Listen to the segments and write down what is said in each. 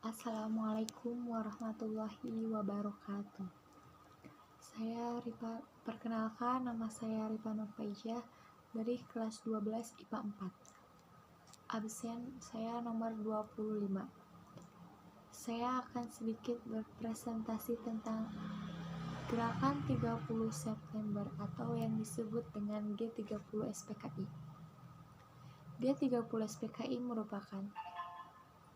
Assalamualaikum warahmatullahi wabarakatuh. Perkenalkan, nama saya Rifa Nurfaijah dari kelas 12 IPA 4. Absen saya nomor 25. Saya akan sedikit berpresentasi tentang gerakan 30 September atau yang disebut dengan G30 SPKI. G30 SPKI merupakan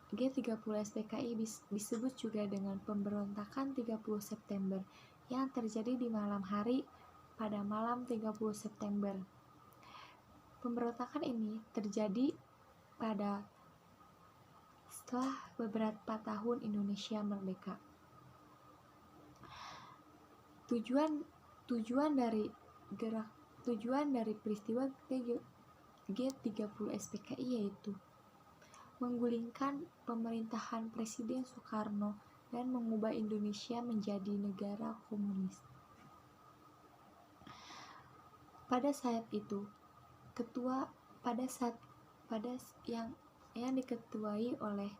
G30 SPKI disebut juga dengan pemberontakan 30 September yang terjadi di malam hari pada malam 30 September. Pemberontakan ini terjadi pada setelah beberapa tahun Indonesia merdeka. Tujuan dari peristiwa G30 SPKI yaitu menggulingkan pemerintahan Presiden Soekarno dan mengubah Indonesia menjadi negara komunis. Pada saat itu, yang diketuai oleh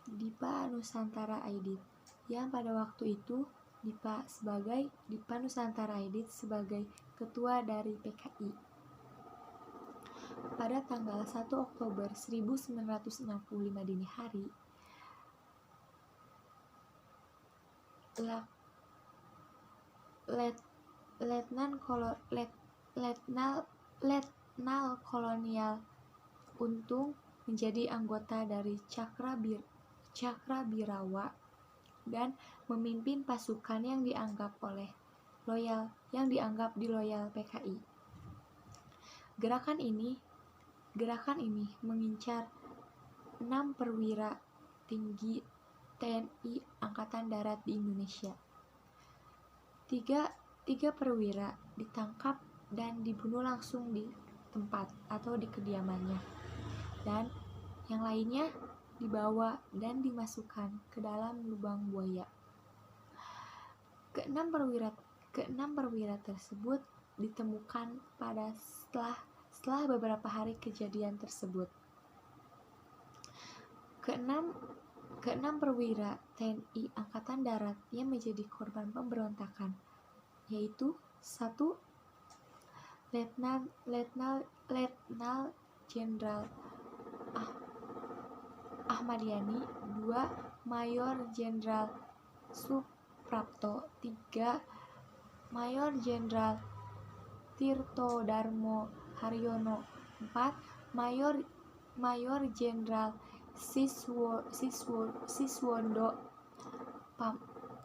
Dipa Nusantara Aidit, yang pada waktu itu Dipa Nusantara Aidit sebagai ketua dari PKI. Pada tanggal 1 Oktober 1965 dini hari, Letnan Kolonial Untung menjadi anggota dari Cakrabirawa dan memimpin pasukan yang dianggap loyal PKI. Gerakan ini mengincar 6 perwira tinggi TNI Angkatan Darat di Indonesia. Tiga perwira ditangkap dan dibunuh langsung di tempat atau di kediamannya, dan yang lainnya dibawa dan dimasukkan ke dalam lubang buaya. Keenam perwira tersebut ditemukan setelah beberapa hari kejadian tersebut. Keenam perwira TNI Angkatan Darat yang menjadi korban pemberontakan yaitu 1. Letnan Jenderal Ahmad Yani, 2. Mayor Jenderal Suprapto, 3. Mayor Jenderal Tirtodarmo Haryono, 4. Mayor Jenderal Siswondo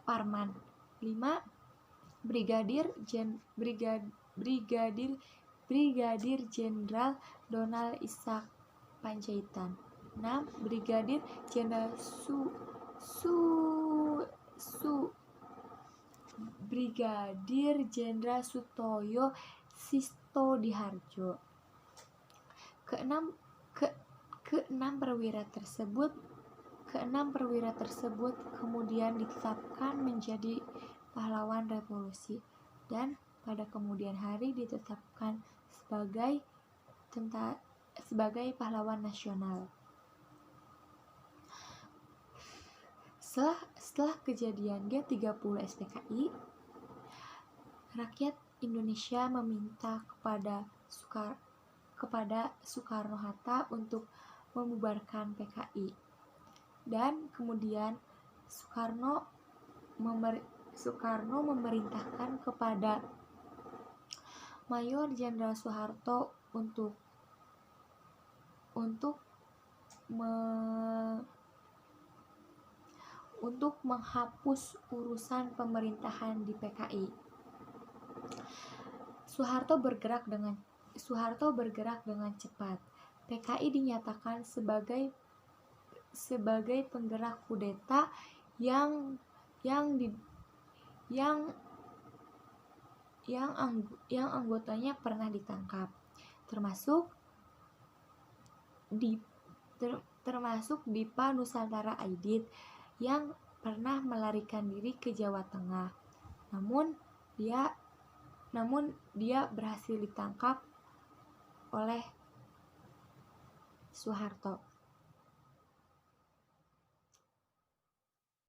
Parman, 5. Brigadir Jenderal Donald Ishak Panjaitan, 6. Brigadir Jenderal Brigadir Jenderal Sutoyo Sistodiharjo. Keenam perwira tersebut kemudian ditetapkan menjadi pahlawan revolusi dan pada kemudian hari ditetapkan sebagai pahlawan nasional. Setelah kejadian G30 SPKI, rakyat Indonesia meminta kepada Soekarno-Hatta untuk membubarkan PKI, dan kemudian Soekarno memerintahkan kepada Mayor Jenderal Soeharto untuk menghapus urusan pemerintahan di PKI. Soeharto bergerak dengan cepat. PKI dinyatakan sebagai penggerak kudeta yang anggotanya pernah ditangkap, termasuk Dipa Nusantara Aidit yang pernah melarikan diri ke Jawa Tengah. Namun dia berhasil ditangkap oleh Soeharto.